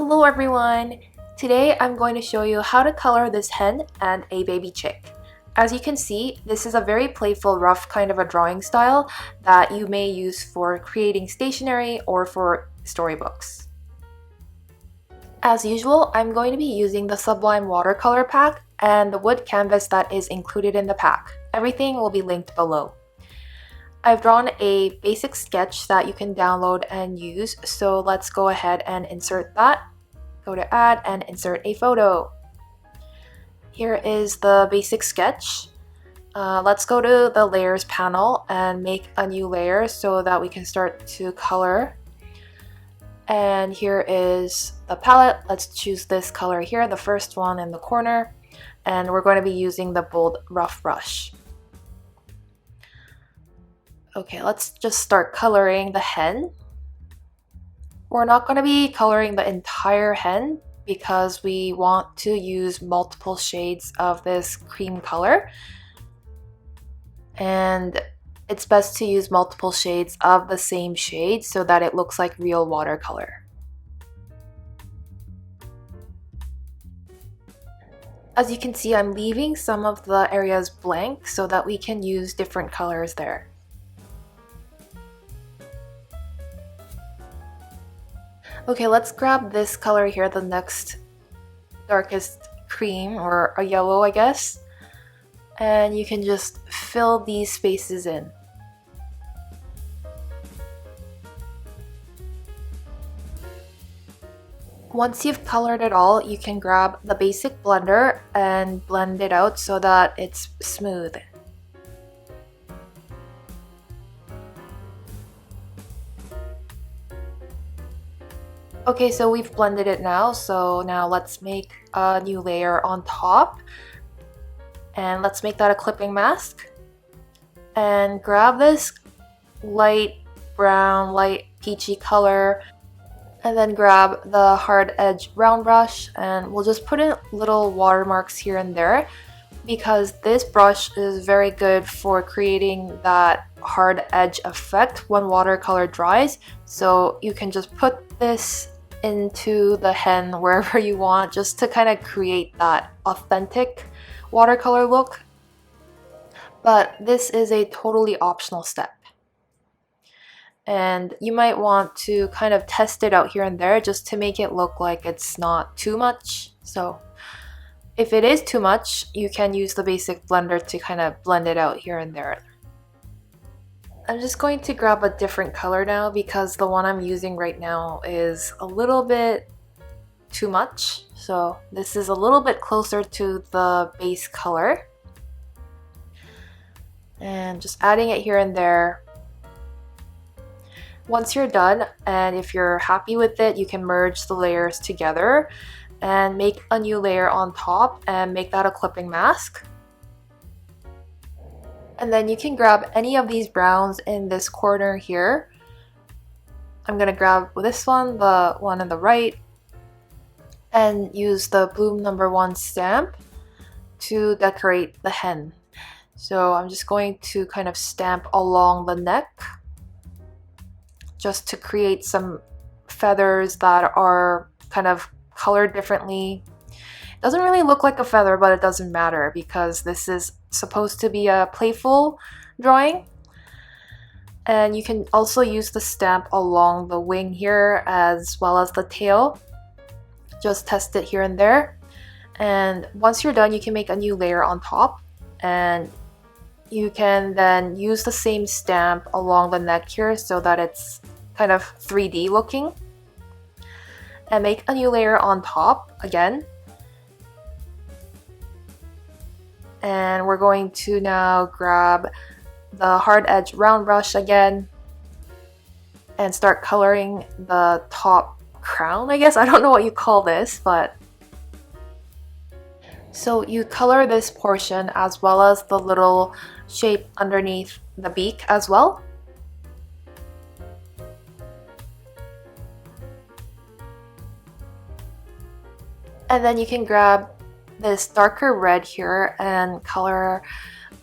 Hello everyone! Today I'm going to show you how to color this hen and a baby chick. As you can see, this is a very playful, rough kind of a drawing style that you may use for creating stationery or for storybooks. As usual, I'm going to be using the Sublime Watercolor pack and the wood canvas that is included in the pack. Everything will be linked below. I've drawn a basic sketch that you can download and use, so let's go ahead and insert that. Go to Add and insert a photo. Here is the basic sketch. Let's go to the Layers panel and make a new layer so that we can start to color. And here is the palette. Let's choose this color here, the first one in the corner, and we're going to be using the bold rough brush. Okay, let's just start coloring the hen. We're not going to be coloring the entire hen because we want to use multiple shades of this cream color. And it's best to use multiple shades of the same shade so that it looks like real watercolor. As you can see, I'm leaving some of the areas blank so that we can use different colors there. Okay, let's grab this color here, the next darkest cream, or a yellow, I guess. And you can just fill these spaces in. Once you've colored it all, you can grab the basic blender and blend it out so that it's smooth. Okay, so we've blended it now, so now let's make a new layer on top. And let's make that a clipping mask. And grab this light brown, light peachy color. And then grab the hard edge round brush, and we'll just put in little watermarks here and there because this brush is very good for creating that hard edge effect when watercolor dries. So you can just put this into the hen wherever you want, just to kind of create that authentic watercolor look. But this is a totally optional step. And you might want to kind of test it out here and there just to make it look like it's not too much. So if it is too much, you can use the basic blender to kind of blend it out here and there. I'm just going to grab a different color now because the one I'm using right now is a little bit too much. So this is a little bit closer to the base color. And just adding it here and there. Once you're done, and if you're happy with it, you can merge the layers together and make a new layer on top and make that a clipping mask. And then you can grab any of these browns in this corner here. I'm gonna grab this one, the one on the right, and use the Bloom #1 stamp to decorate the hen. So I'm just going to kind of stamp along the neck just to create some feathers that are kind of colored differently. It doesn't really look like a feather, but it doesn't matter because this is supposed to be a playful drawing. And you can also use the stamp along the wing here as well as the tail. Just test it here and there. And once you're done, you can make a new layer on top. And you can then use the same stamp along the neck here so that it's kind of 3D looking. And make a new layer on top again. And we're going to now grab the hard edge round brush again and start coloring the top crown, I guess. I don't know what you call this, but so you color this portion as well as the little shape underneath the beak as well. And then you can grab this darker red here and color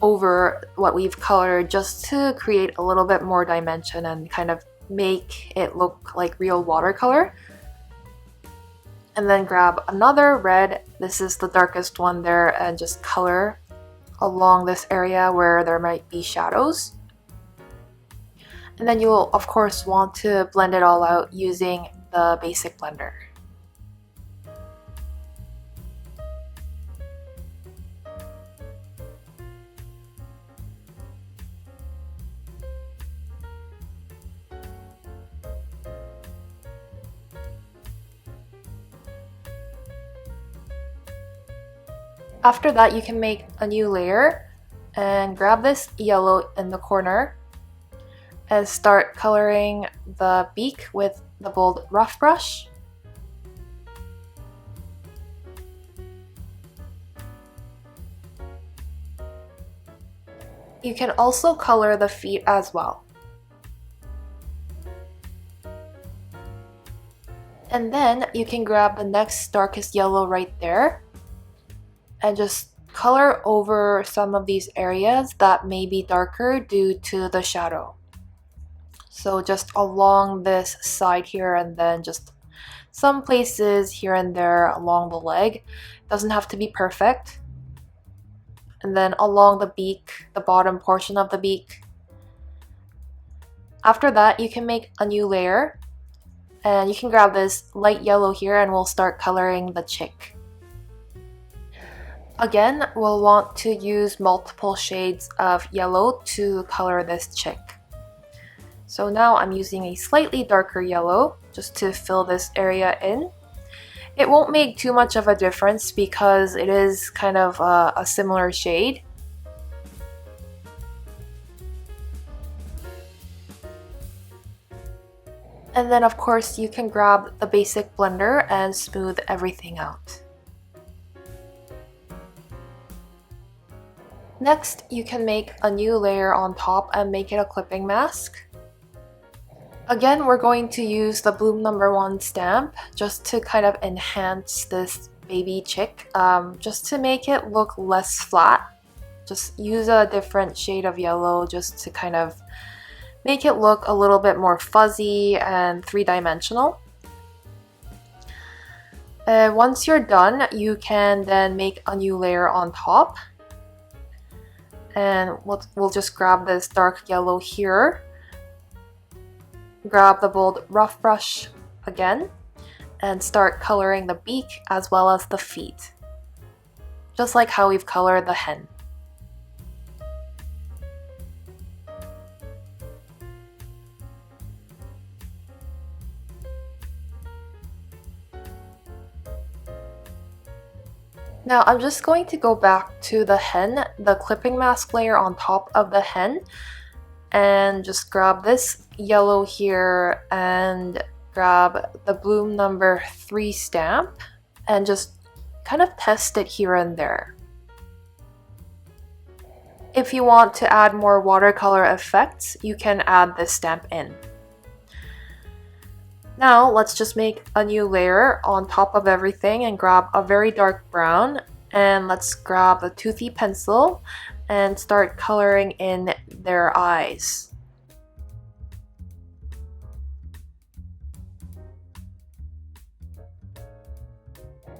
over what we've colored just to create a little bit more dimension and kind of make it look like real watercolor. And then grab another red, this is the darkest one there, and just color along this area where there might be shadows. And then you'll of course want to blend it all out using the basic blender. After that, you can make a new layer and grab this yellow in the corner and start coloring the beak with the bold rough brush. You can also color the feet as well. And then you can grab the next darkest yellow right there and just color over some of these areas that may be darker due to the shadow. So just along this side here, and then just some places here and there along the leg. Doesn't have to be perfect. And then along the beak, the bottom portion of the beak. After that, you can make a new layer, and you can grab this light yellow here and we'll start coloring the chick. Again, we'll want to use multiple shades of yellow to color this chick. So now I'm using a slightly darker yellow just to fill this area in. It won't make too much of a difference because it is kind of a similar shade. And then of course you can grab the basic blender and smooth everything out. Next, you can make a new layer on top and make it a clipping mask. Again, we're going to use the Bloom #1 stamp just to kind of enhance this baby chick, just to make it look less flat. Just use a different shade of yellow just to kind of make it look a little bit more fuzzy and three-dimensional. Once you're done, you can then make a new layer on top. And we'll just grab this dark yellow here. Grab the bold rough brush again and start coloring the beak as well as the feet, just like how we've colored the hen. Now I'm just going to go back to the hen, the clipping mask layer on top of the hen, and just grab this yellow here and grab the Bloom #3 stamp and just kind of test it here and there. If you want to add more watercolor effects, you can add this stamp in. Now let's just make a new layer on top of everything and grab a very dark brown, and let's grab a toothy pencil and start coloring in their eyes.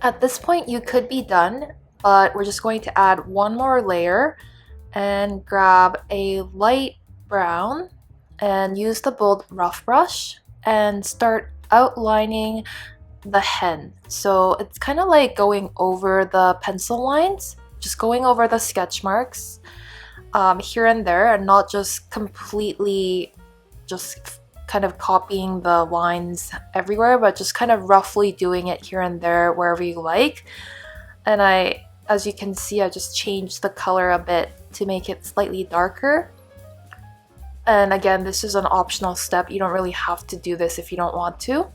At this point you could be done, but we're just going to add one more layer and grab a light brown and use the bold rough brush and start outlining the hen. So it's kind of like going over the pencil lines, just going over the sketch marks here and there, and not just completely just kind of copying the lines everywhere, but just kind of roughly doing it here and there wherever you like. And as you can see, I just changed the color a bit to make it slightly darker. And again, this is an optional step. You don't really have to do this if you don't want to.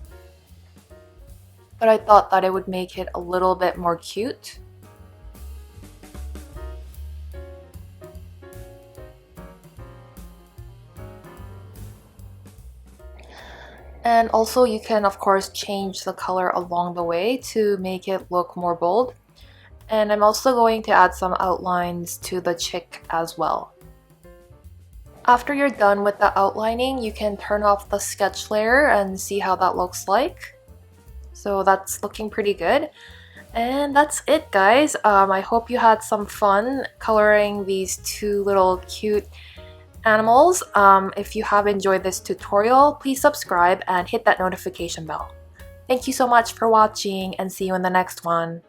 But I thought that it would make it a little bit more cute. And also you can of course change the color along the way to make it look more bold. And I'm also going to add some outlines to the chick as well. After you're done with the outlining, you can turn off the sketch layer and see how that looks like. So that's looking pretty good. And that's it, guys. I hope you had some fun coloring these two little cute animals. If you have enjoyed this tutorial, please subscribe and hit that notification bell. Thank you so much for watching, and see you in the next one.